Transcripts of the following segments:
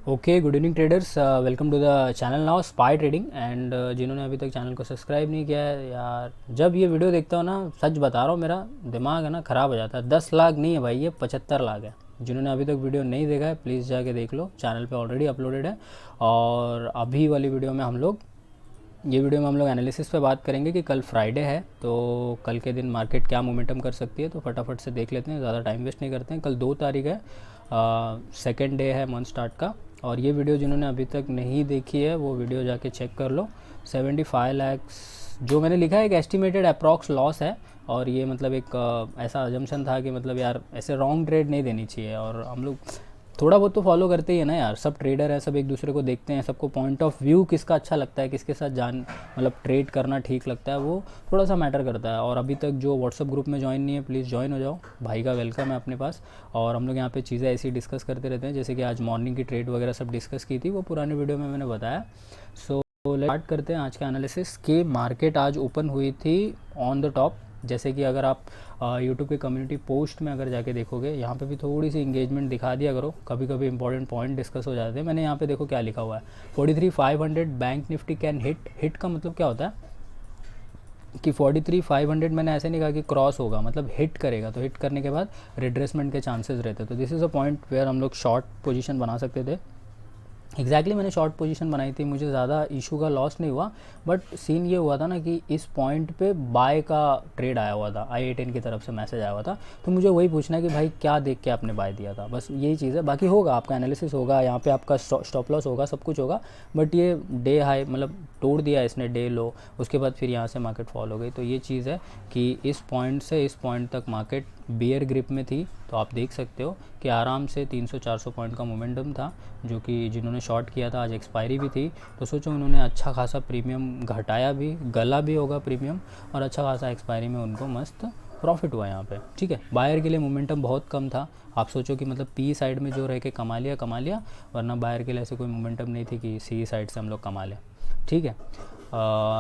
Okay, good evening traders, welcome to the channel now Spy Trading. And जिन्होंने अभी तक channel को subscribe नहीं किया है यार, जब ये वीडियो देखता हूँ ना, सच बता रहा हूँ, मेरा दिमाग है ना ख़राब हो जाता है। 10 लाख नहीं है भाई, ये 75 लाख है। जिन्होंने अभी तक वीडियो नहीं देखा है प्लीज़ जाके देख लो, चैनल पे ऑलरेडी अपलोडेड है। और अभी वाली वीडियो में हम लोग एनालिसिस पे बात करेंगे कि कल फ्राइडे है, तो कल के दिन मार्केट क्या मोमेंटम कर सकती है। तो फटाफट से देख लेते हैं, ज़्यादा टाइम वेस्ट नहीं करते हैं। कल 2 तारीख है, सेकेंड डे है मंथ स्टार्ट का। और ये वीडियो जिन्होंने अभी तक नहीं देखी है वो वीडियो जाके चेक कर लो। 75 लैक्स जो मैंने लिखा है एक एस्टिमेटेड अप्रॉक्स लॉस है। और ये मतलब एक ऐसा अजम्पशन था कि मतलब यार ऐसे रॉन्ग ट्रेड नहीं देनी चाहिए। और हम लोग थोड़ा बहुत तो फॉलो करते ही है ना यार, सब ट्रेडर है, सब एक दूसरे को देखते हैं, सबको पॉइंट ऑफ व्यू किसका अच्छा लगता है, किसके साथ मतलब ट्रेड करना ठीक लगता है, वो थोड़ा सा मैटर करता है। और अभी तक जो व्हाट्सअप ग्रुप में ज्वाइन नहीं है प्लीज़ ज्वाइन हो जाओ, भाई का वेलकम है अपने पास। और हम लोग यहाँ पे चीज़ें ऐसी डिस्कस करते रहते हैं, जैसे कि आज मॉर्निंग की ट्रेड वगैरह सब डिस्कस की थी, वो पुराने वीडियो में मैंने बताया। सो स्टार्ट करते हैं आज का एनालिसिस कि मार्केट आज ओपन हुई थी ऑन द टॉप। जैसे कि अगर आप यूट्यूब के कम्युनिटी पोस्ट में अगर जाके देखोगे, यहाँ पे भी थोड़ी सी इंगेजमेंट दिखा दिया करो, कभी कभी इंपॉर्टेंट पॉइंट डिस्कस हो जाते हैं। मैंने यहाँ पे देखो क्या लिखा हुआ है, 43,500 bank Nifty can hit. Hit का मतलब क्या होता है कि 43,500 मैंने ऐसे नहीं कहा कि क्रॉस होगा, मतलब हिट करेगा, तो हिट करने के बाद रिट्रेसमेंट के चांसेस रहते हैं। तो this is a point where हम लोग शॉर्ट पोजीशन बना सकते थे। एग्जैक्टली मैंने शॉर्ट पोजीशन बनाई थी, मुझे ज़्यादा इशू का लॉस नहीं हुआ। बट सीन ये हुआ था ना कि इस पॉइंट पे बाय का ट्रेड आया हुआ था, I-10 की तरफ से मैसेज आया हुआ था। तो मुझे वही पूछना है कि भाई क्या देख के आपने बाय दिया था, बस यही चीज़ है। बाकी होगा, आपका एनालिसिस होगा, यहाँ पे आपका स्टॉप लॉस होगा, सब कुछ होगा। बट ये डे हाई मतलब तोड़ दिया इसने, डे लो, उसके बाद फिर यहाँ से मार्केट फॉल हो गई। तो ये चीज़ है कि इस पॉइंट से इस पॉइंट तक मार्केट बियर ग्रिप में थी। तो आप देख सकते हो कि आराम से 300-400 पॉइंट का मोमेंटम था, जो कि जिन्होंने शॉर्ट किया था आज एक्सपायरी भी थी। तो सोचो उन्होंने अच्छा खासा प्रीमियम घटाया भी, गला भी होगा प्रीमियम, और अच्छा खासा एक्सपायरी में उनको मस्त प्रॉफिट हुआ यहाँ पे। ठीक है, बायर के लिए मोमेंटम बहुत कम था। आप सोचो कि मतलब पी साइड में जो रह के कमा लिया, वरना बायर के लिए ऐसे कोई मोमेंटम नहीं थी कि सी साइड से हम लोग कमा लें। ठीक है,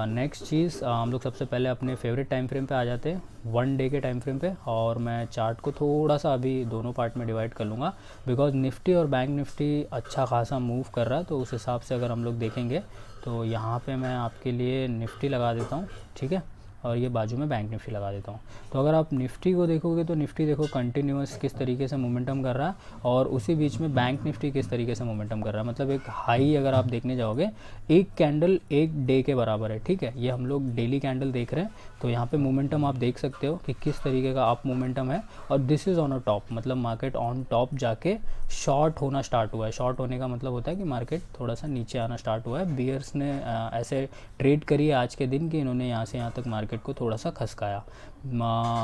नेक्स्ट चीज़ हम लोग सबसे पहले अपने फेवरेट टाइम फ्रेम पे आ जाते हैं, 1 डे के टाइम फ्रेम पे। और मैं चार्ट को थोड़ा सा अभी दोनों पार्ट में डिवाइड कर लूँगा, बिकॉज निफ्टी और बैंक निफ्टी अच्छा खासा मूव कर रहा है। तो उस हिसाब से अगर हम लोग देखेंगे तो यहाँ पे मैं आपके लिए निफ्टी लगा देता हूँ, ठीक है, और ये बाजू में बैंक निफ्टी लगा देता हूँ। तो अगर आप निफ्टी को देखोगे तो निफ्टी देखो कंटिन्यूस किस तरीके से मोमेंटम कर रहा है, और उसी बीच में बैंक निफ्टी किस तरीके से मोमेंटम कर रहा है। मतलब एक हाई अगर आप देखने जाओगे, एक कैंडल एक डे के बराबर है। ठीक है, ये हम लोग डेली कैंडल देख रहे हैं। तो यहाँ पे मोमेंटम आप देख सकते हो कि किस तरीके का अप मोमेंटम है, और this is on a top, मतलब मार्केट ऑन टॉप जाके शॉर्ट होना स्टार्ट हुआ है। शॉर्ट होने का मतलब होता है कि मार्केट थोड़ा सा नीचे आना स्टार्ट हुआ है। बियर्स ने ऐसे ट्रेड करी है आज के दिन कि इन्होंने यहाँ से यहाँ तक मार्केट को थोड़ा सा खसकाया।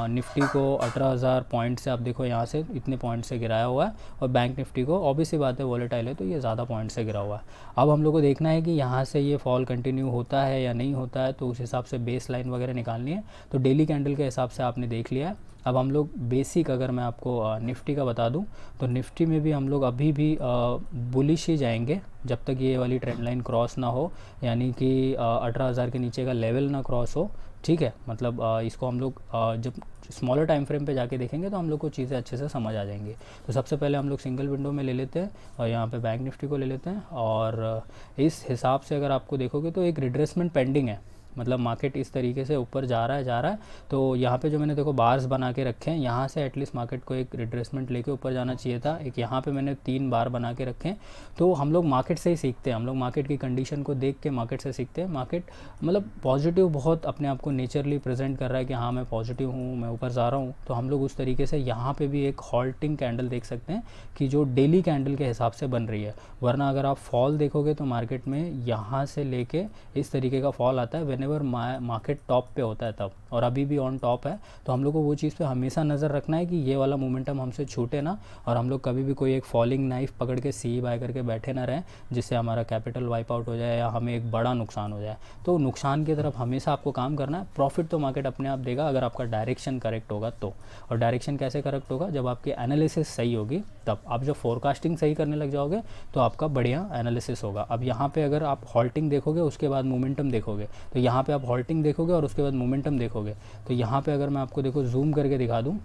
निफ्टी को 18,000 पॉइंट से आप देखो यहाँ से इतने पॉइंट से गिराया हुआ है, और बैंक निफ्टी को ऑब्वियस सी बात है वॉलेटाइल है तो ये ज़्यादा पॉइंट से गिरा हुआ है। अब हम लोग को देखना है कि यहाँ से ये फॉल कंटिन्यू होता है या नहीं होता है, तो उस हिसाब से बेस लाइन वगैरह निकालनी है। तो डेली कैंडल के हिसाब से आपने देख लिया है। अब हम लोग बेसिक अगर मैं आपको निफ्टी का बता दूं, तो निफ्टी में भी हम लोग अभी भी बुलिश ही जाएंगे जब तक ये वाली ट्रेंड लाइन क्रॉस ना हो, यानी कि 18,000 के नीचे का लेवल ना क्रॉस हो। ठीक है, मतलब इसको हम लोग जब स्मॉलर टाइम फ्रेम पे जाके देखेंगे तो हम लोग को चीज़ें अच्छे से समझ आ जाएंगी। तो सबसे पहले हम लोग सिंगल विंडो में ले लेते हैं, और यहाँ पे बैंक निफ्टी को ले लेते हैं। और इस हिसाब से अगर आपको देखोगे तो एक रिट्रेसमेंट पेंडिंग है, मतलब मार्केट इस तरीके से ऊपर जा रहा है। तो यहाँ पे जो मैंने देखो बार्स बना के रखे हैं, यहाँ से एटलीस्ट मार्केट को एक रिट्रेसमेंट लेके ऊपर जाना चाहिए था। एक यहाँ पे मैंने 3 बार बना के रखे हैं। तो हम लोग मार्केट से ही सीखते हैं, हम लोग मार्केट की कंडीशन को देख के मार्केट से सीखते हैं। मार्केट मतलब पॉजिटिव बहुत अपने आप को नेचरली प्रेजेंट कर रहा है कि हाँ मैं पॉजिटिव हूँ, मैं ऊपर जा रहा हूँ। तो हम लोग उस तरीके से यहाँ पे भी एक हॉल्टिंग कैंडल देख सकते हैं कि जो डेली कैंडल के हिसाब से बन रही है। वरना अगर आप फॉल देखोगे तो मार्केट में यहाँ से लेके इस तरीके का फॉल आता है व्हेनेवर मार्केट टॉप पे होता है तब, और अभी भी ऑन टॉप है। तो हम लोग को वो चीज़ पे हमेशा नज़र रखना है कि ये वाला मोमेंटम हमसे छूटे ना, और हम लोग कभी भी कोई एक फॉलिंग नाइफ पकड़ के सी बाय करके बैठे ना रहें, जिससे हमारा कैपिटल वाइप आउट हो जाए या हमें एक बड़ा नुकसान हो जाए। तो नुकसान की तरफ हमेशा आपको काम करना है। प्रॉफिट तो मार्केट अपने आप देगा अगर आपका डायरेक्शन करेक्ट होगा तो। और डायरेक्शन कैसे करेक्ट होगा, जब आपकी एनालिसिस सही होगी तब। आप जब फोरकास्टिंग सही करने लग जाओगे तो आपका बढ़िया एनालिसिस होगा। अब यहाँ पे अगर आप हॉल्टिंग देखोगे उसके बाद मोमेंटम देखोगे, तो यहाँ पे आप हॉल्टिंग देखोगे और उसके बाद मोमेंटम देखोगे। तो यहाँ पे अगर मैं आपको देखो जूम करके दिखा दूँ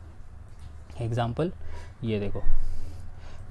एग्जांपल, ये देखो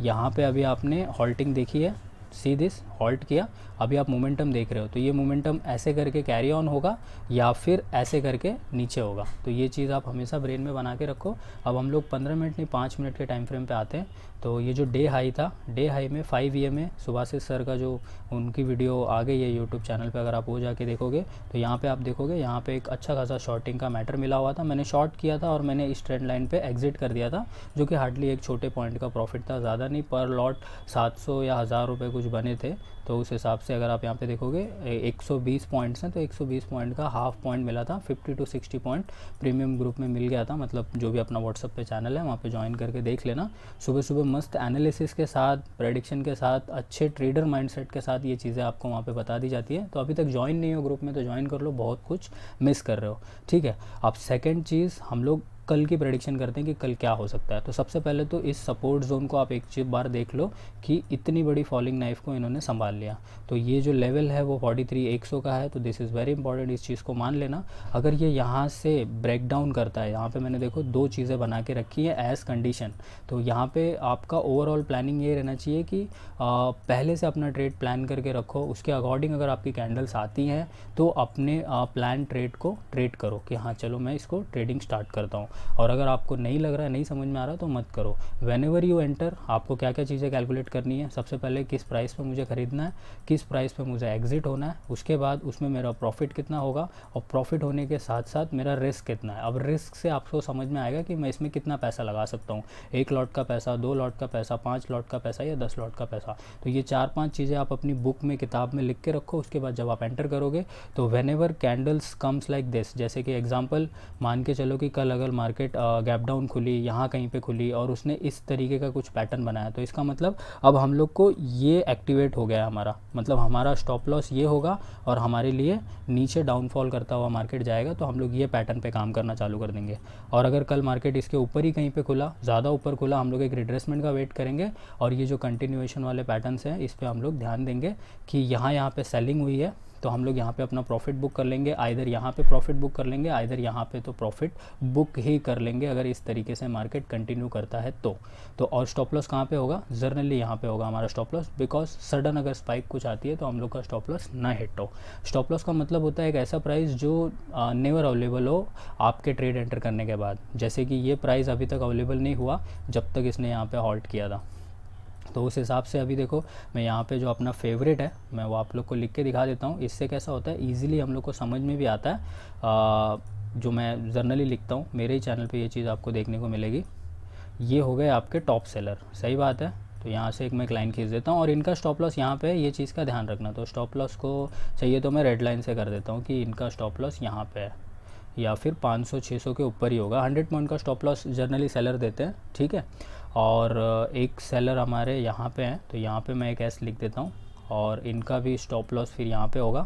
यहाँ पे अभी आपने हॉल्टिंग देखी है, सी दिस, हॉल्ट किया, अभी आप मोमेंटम देख रहे हो, तो ये मोमेंटम ऐसे करके कैरी ऑन होगा या फिर ऐसे करके नीचे होगा। तो ये चीज़ आप हमेशा ब्रेन में बना के रखो। अब हम लोग 15 मिनट नहीं 5 मिनट के टाइम फ्रेम पे आते हैं। तो ये जो डे हाई था, डे हाई में 5 AM में सुभाषिस सर का जो उनकी वीडियो आ गई है यूट्यूब चैनल पे, अगर आप वो जाके देखोगे तो यहाँ पे आप देखोगे यहाँ पे एक अच्छा खासा शॉर्टिंग का मैटर मिला हुआ था। मैंने शॉर्ट किया था और मैंने इस ट्रेंड लाइन पे एग्जिट कर दिया था, जो कि हार्डली एक छोटे पॉइंट का प्रॉफिट था, ज़्यादा नहीं, पर लॉट 700 या 1000 रुपये कुछ बने थे। तो उस हिसाब से अगर आप यहाँ पे देखोगे 120 पॉइंट्स हैं, तो 120 पॉइंट का हाफ पॉइंट मिला था, 50 to 60 पॉइंट प्रीमियम ग्रुप में मिल गया था। मतलब जो भी अपना व्हाट्सअप पे चैनल है वहाँ पे ज्वाइन करके देख लेना। सुबह सुबह मस्त एनालिसिस के साथ, प्रेडिक्शन के साथ, अच्छे ट्रेडर माइंडसेट के साथ ये चीज़ें आपको वहाँ पे बता दी जाती है। तो अभी तक ज्वाइन नहीं हो ग्रुप में तो ज्वाइन कर लो, बहुत कुछ मिस कर रहे हो, ठीक है। अब सेकेंड चीज़, हम लोग कल की प्रेडिक्शन करते हैं कि कल क्या हो सकता है। तो सबसे पहले तो इस सपोर्ट जोन को आप एक चीज़ बार देख लो कि इतनी बड़ी फॉलिंग नाइफ को इन्होंने संभाल लिया। तो ये जो लेवल है वो 43,100 का है, तो दिस इज़ वेरी इंपॉर्टेंट, इस चीज़ को मान लेना। अगर ये यहाँ से ब्रेक डाउन करता है, यहाँ पे मैंने देखो 2 चीज़ें बना के रखी है एज कंडीशन। तो यहाँ पे आपका ओवरऑल प्लानिंग ये रहना चाहिए कि पहले से अपना ट्रेड प्लान करके रखो, उसके अकॉर्डिंग अगर आपकी कैंडल्स आती हैं तो अपने प्लान ट्रेड को ट्रेड करो कि हाँ चलो मैं इसको ट्रेडिंग स्टार्ट करता हूँ। और अगर आपको नहीं लग रहा है, नहीं समझ में आ रहा, तो मत करो। वेन एवर यू एंटर, आपको क्या क्या चीज़ें कैलकुलेट करनी है। सबसे पहले किस प्राइस पे मुझे ख़रीदना है, किस प्राइस पे मुझे एग्जिट होना है, उसके बाद उसमें मेरा प्रॉफिट कितना होगा, और प्रॉफिट होने के साथ साथ मेरा रिस्क कितना है। अब रिस्क से आपको समझ में आएगा कि मैं इसमें कितना पैसा लगा सकता हूँ, 1 लॉट का पैसा, 2 लॉट का पैसा, 5 लॉट का पैसा या 10 लॉट का पैसा। तो ये 4-5 चीज़ें आप अपनी बुक में, किताब में लिख के रखो। उसके बाद जब आप एंटर करोगे तो when ever candles comes like this, जैसे कि एग्जाम्पल मान के चलो कि कल अगर मार्केट गैप डाउन खुली, यहाँ कहीं पे खुली और उसने इस तरीके का कुछ पैटर्न बनाया, तो इसका मतलब अब हम लोग को ये एक्टिवेट हो गया है हमारा, मतलब हमारा स्टॉप लॉस ये होगा और हमारे लिए नीचे डाउनफॉल करता हुआ मार्केट जाएगा, तो हम लोग ये पैटर्न पे काम करना चालू कर देंगे। और अगर कल मार्केट इसके ऊपर ही कहीं पे खुला, ज़्यादा ऊपर खुला, हम लोग एक रिट्रेसमेंट का वेट करेंगे और ये जो कंटिन्यूएशन वाले पैटर्न्स हैं इस पर हम लोग ध्यान देंगे कि यहाँ पे सेलिंग हुई है, तो हम लोग यहाँ पे अपना प्रॉफिट बुक कर लेंगे, आइदर यहाँ पे प्रॉफिट बुक कर लेंगे, आइदर यहाँ पे तो प्रॉफिट बुक ही कर लेंगे अगर इस तरीके से मार्केट कंटिन्यू करता है तो और स्टॉप लॉस कहाँ पे होगा, जनरली यहाँ पे होगा हमारा स्टॉप लॉस, बिकॉज सडन अगर स्पाइक कुछ आती है तो हम लोग का स्टॉप लॉस ना हिट हो। स्टॉप लॉस का मतलब होता है एक ऐसा प्राइस जो नेवर अवेलेबल हो आपके ट्रेड एंटर करने के बाद, जैसे कि ये प्राइस अभी तक अवेलेबल नहीं हुआ जब तक इसने यहाँ पे हॉल्ट किया था। तो उस हिसाब से अभी देखो मैं यहाँ पे जो अपना फेवरेट है मैं वो आप लोग को लिख के दिखा देता हूँ। इससे कैसा होता है, ईजिली हम लोग को समझ में भी आता है। जो मैं जर्नली लिखता हूँ, मेरे ही चैनल पे ये चीज़ आपको देखने को मिलेगी। ये हो गए आपके टॉप सेलर, सही बात है। तो यहाँ से एक मैं लाइन खींच देता हूँ और इनका स्टॉप लॉस यहाँ पे है, ये चीज़ का ध्यान रखना। तो स्टॉप लॉस को चाहिए तो मैं रेड लाइन से कर देता हूँ कि इनका स्टॉप लॉस यहाँ पे है या फिर 500-600 के ऊपर ही होगा। 100 पॉइंट का स्टॉप लॉस जनरली सेलर देते हैं, ठीक है। और एक सेलर हमारे यहाँ पे हैं, तो यहाँ पे मैं एक एस लिख देता हूँ और इनका भी स्टॉप लॉस फिर यहाँ पे होगा।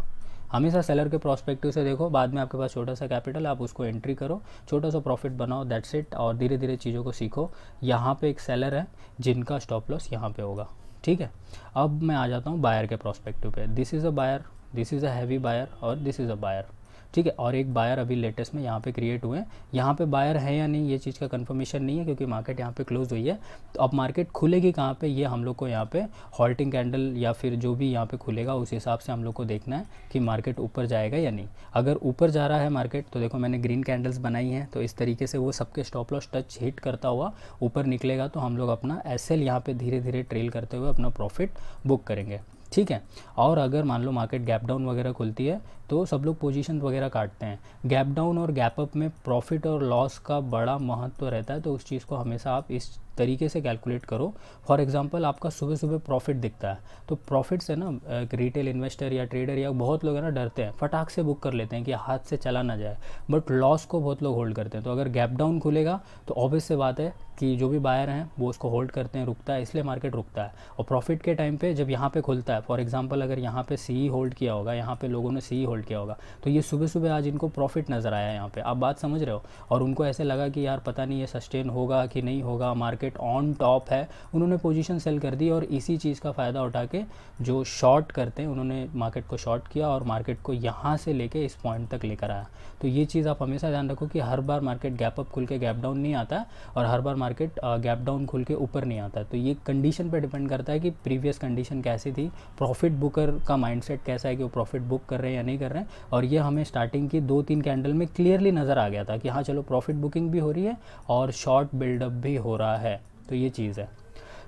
हमेशा सेलर के प्रोस्पेक्टिव से देखो, बाद में आपके पास छोटा सा कैपिटल, आप उसको एंट्री करो, छोटा सा प्रॉफिट बनाओ, दैट्स इट, और धीरे धीरे चीज़ों को सीखो। यहाँ पे एक सेलर है जिनका स्टॉप लॉस यहाँ पे होगा, ठीक है। अब मैं आ जाता हूँ बायर के प्रोस्पेक्टिव पे। This is a buyer, this is a heavy buyer और दिस इज़ अ बायर, ठीक है। और एक बायर अभी लेटेस्ट में यहाँ पे क्रिएट हुए हैं। यहाँ पे बायर है या नहीं ये चीज़ का कंफर्मेशन नहीं है क्योंकि मार्केट यहाँ पे क्लोज हुई है। तो अब मार्केट खुलेगी कहाँ पे, ये हम लोग को यहाँ पे हॉल्टिंग कैंडल या फिर जो भी यहाँ पे खुलेगा उस हिसाब से हम लोग को देखना है कि मार्केट ऊपर जाएगा या नहीं। अगर ऊपर जा रहा है मार्केट तो देखो मैंने ग्रीन कैंडल्स बनाई हैं, तो इस तरीके से वो सबके स्टॉप लॉस टच हिट करता हुआ ऊपर निकलेगा, तो हम लोग अपना एसएल यहाँ पे धीरे धीरे ट्रेल करते हुए अपना प्रॉफिट बुक करेंगे, ठीक है। और अगर मान लो मार्केट गैप डाउन वगैरह खुलती है तो सब लोग पोजीशन वगैरह काटते हैं। गैप डाउन और गैप अप में प्रॉफिट और लॉस का बड़ा महत्व रहता है, तो उस चीज़ को हमेशा आप इस तरीके से कैलकुलेट करो। फॉर एग्जांपल आपका सुबह सुबह प्रॉफिट दिखता है, तो प्रॉफिट से ना एक रिटेल इन्वेस्टर या ट्रेडर या बहुत लोग है ना डरते हैं, फटाक से बुक कर लेते हैं कि हाथ से चला ना जाए, बट लॉस को बहुत लोग होल्ड करते हैं। तो अगर गैप डाउन खुलेगा तो ऑब्वियस से बात है कि जो भी बायर हैं वो उसको होल्ड करते हैं, रुकता है, इसलिए मार्केट रुकता है। और प्रॉफिट के टाइम पे जब यहाँ पे खुलता है, फॉर एग्जांपल अगर यहाँ पे सी होल्ड किया होगा, यहाँ पे लोगों ने सी होल्ड किया होगा, तो ये सुबह सुबह आज इनको प्रॉफिट नज़र आया यहाँ पे, आप बात समझ रहे हो, और उनको ऐसे लगा कि यार पता नहीं ये सस्टेन होगा कि नहीं होगा, मार्केट ऑन टॉप है, उन्होंने पोजीशन सेल कर दी और इसी चीज़ का फ़ायदा उठा के जो शॉर्ट करते हैं उन्होंने मार्केट को शॉर्ट किया और मार्केट को यहाँ से लेके इस पॉइंट तक लेकर आया। तो ये चीज़ आप हमेशा ध्यान रखो कि हर बार मार्केट गैप अप खुल के गैप डाउन नहीं आता है और हर बार मार्केट गैप डाउन खुल के ऊपर नहीं आता। तो ये कंडीशन पे डिपेंड करता है कि प्रीवियस कंडीशन कैसी थी, प्रॉफिट बुकर का माइंडसेट कैसा है कि वो प्रॉफिट बुक कर रहे हैं या नहीं कर रहे हैं। और ये हमें स्टार्टिंग की 2-3 कैंडल में क्लियरली नज़र आ गया था कि हाँ चलो प्रॉफिट बुकिंग भी हो रही है और शॉर्ट बिल्डअप भी हो रहा है। तो ये चीज़ है।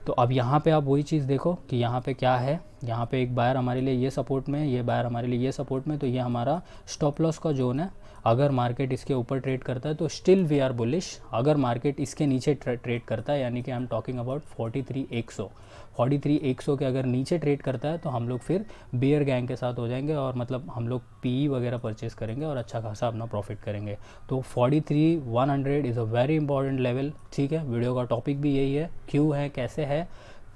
तो अब यहाँ पे आप वही चीज़ देखो कि यहाँ पे क्या है, यहाँ पे एक बायर हमारे लिए ये सपोर्ट में है, ये बायर हमारे लिए ये सपोर्ट में, तो ये हमारा स्टॉप लॉस का जोन है। अगर मार्केट इसके ऊपर ट्रेड करता है तो स्टिल वी आर बुलिश। अगर मार्केट इसके नीचे ट्रेड करता है, यानी कि आई एम टॉकिंग अबाउट 43,100 के अगर नीचे ट्रेड करता है तो हम लोग फिर बियर गैंग के साथ हो जाएंगे और मतलब हम लोग पी वगैरह परचेस करेंगे और अच्छा खासा अपना प्रॉफिट करेंगे। तो 43,100 is a very important level. ठीक है, वीडियो का टॉपिक भी यही है, क्यों है, कैसे है,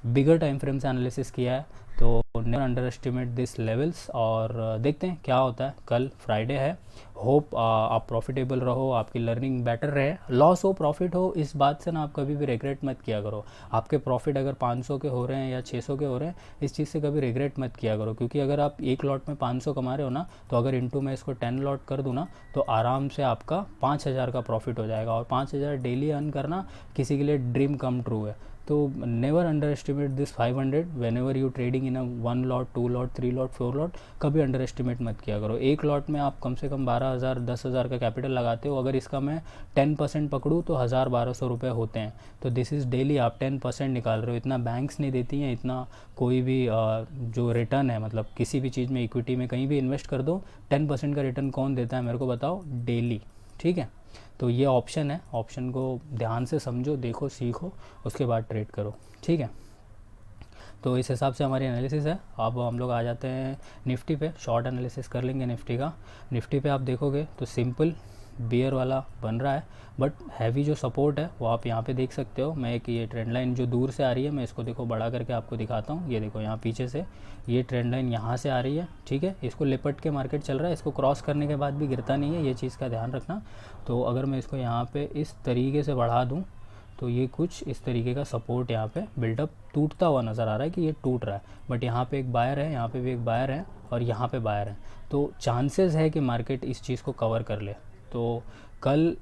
बिगर टाइम फ्रेम से एनालिसिस किया है। तो never under estimate this levels. और देखते हैं क्या होता है। कल फ्राइडे है, होप आप प्रॉफिटेबल रहो, आपकी लर्निंग बेटर रहे। लॉस हो प्रॉफिट हो, इस बात से ना आप कभी भी रिग्रेट मत किया करो। आपके प्रॉफिट अगर 500 के हो रहे हैं या 600 के हो रहे हैं, इस चीज़ से कभी रिग्रेट मत किया करो, क्योंकि अगर आप एक लॉट में 500 कमा रहे हो ना, तो अगर इंटू मैं इसको 10 लॉट कर दूँ ना, तो आराम से आपका 5,000 का प्रॉफिट हो जाएगा। और 5,000 डेली अर्न करना किसी के लिए ड्रीम कम ट्रू है। तो never under estimate this 500 when ever you trading in a 1 lot, 2 lot, 3 lot, 4 lot, कभी अंडर एस्टिमेट मत किया करो। एक लॉट में आप कम से कम 12,000 10,000 का कैपिटल लगाते हो। अगर इसका मैं 10% पकड़ूँ तो 1,000-1,200 रुपये होते हैं। तो दिस इज़ डेली आप 10% निकाल रहे हो। इतना बैंक्स नहीं देती हैं, इतना कोई भी जो रिटर्न है, मतलब किसी भी चीज़ में, इक्विटी में कहीं भी इन्वेस्ट कर दो, 10% का रिटर्न कौन देता है मेरे को बताओ, डेली। ठीक है, तो ये ऑप्शन है, ऑप्शन को ध्यान से समझो, देखो, सीखो, उसके बाद ट्रेड करो। ठीक है, तो इस हिसाब से हमारी एनालिसिस है। अब हम लोग आ जाते हैं निफ्टी पे, शॉर्ट एनालिसिस कर लेंगे निफ्टी का। निफ्टी पे आप देखोगे तो सिंपल बियर वाला बन रहा है, बट हैवी जो सपोर्ट है वो आप यहाँ पे देख सकते हो। मैं एक ये ट्रेंड लाइन जो दूर से आ रही है, मैं इसको देखो बड़ा करके आपको दिखाता हूँ। ये देखो यहाँ पीछे से ये ट्रेंड लाइन यहाँ से आ रही है। ठीक है, इसको लिपट के मार्केट चल रहा है, इसको क्रॉस करने के बाद भी गिरता नहीं है, ये चीज़ का ध्यान रखना। तो अगर मैं इसको यहाँ पर इस तरीके से बढ़ा दूँ तो ये कुछ इस तरीके का सपोर्ट यहाँ पे बिल्डअप टूटता हुआ नज़र आ रहा है कि ये टूट रहा है। बट यहाँ पे एक बायर है, यहाँ पे भी एक बायर है और यहाँ पे बायर है। तो चांसेस है कि मार्केट इस चीज़ को कवर कर ले। तो कल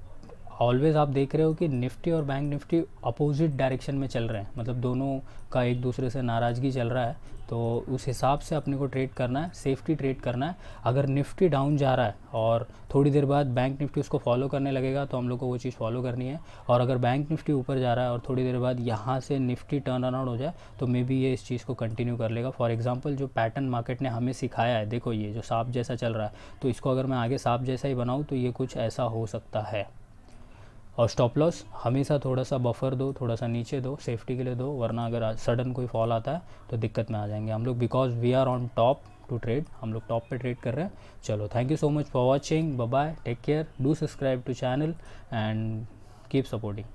ऑलवेज़ आप देख रहे हो कि निफ्टी और बैंक निफ्टी अपोजिट डायरेक्शन में चल रहे हैं, मतलब दोनों का एक दूसरे से नाराज़गी चल रहा है। तो उस हिसाब से अपने को ट्रेड करना है, सेफ्टी ट्रेड करना है। अगर निफ्टी डाउन जा रहा है और थोड़ी देर बाद बैंक निफ्टी उसको फॉलो करने लगेगा तो हम लोग को वो चीज़ फॉलो करनी है। और अगर बैंक निफ्टी ऊपर जा रहा है और थोड़ी देर बाद यहाँ से निफ्टी टर्न अराउंड हो जाए तो मे बी ये इस चीज़ को कंटिन्यू कर लेगा। फॉर एग्जांपल जो पैटर्न मार्केट ने हमें सिखाया है, देखो ये जो सांप जैसा चल रहा है, तो इसको अगर मैं आगे सांप जैसा ही बनाऊँ तो ये कुछ ऐसा हो सकता है। और स्टॉप लॉस हमेशा थोड़ा सा बफर दो, थोड़ा सा नीचे दो, सेफ्टी के लिए दो, वरना अगर सडन कोई फॉल आता है तो दिक्कत में आ जाएंगे हम लोग, because we are on top to trade. हम लोग टॉप पे ट्रेड कर रहे हैं। चलो, thank you so much for watching, bye bye, take care, do subscribe to channel and keep supporting.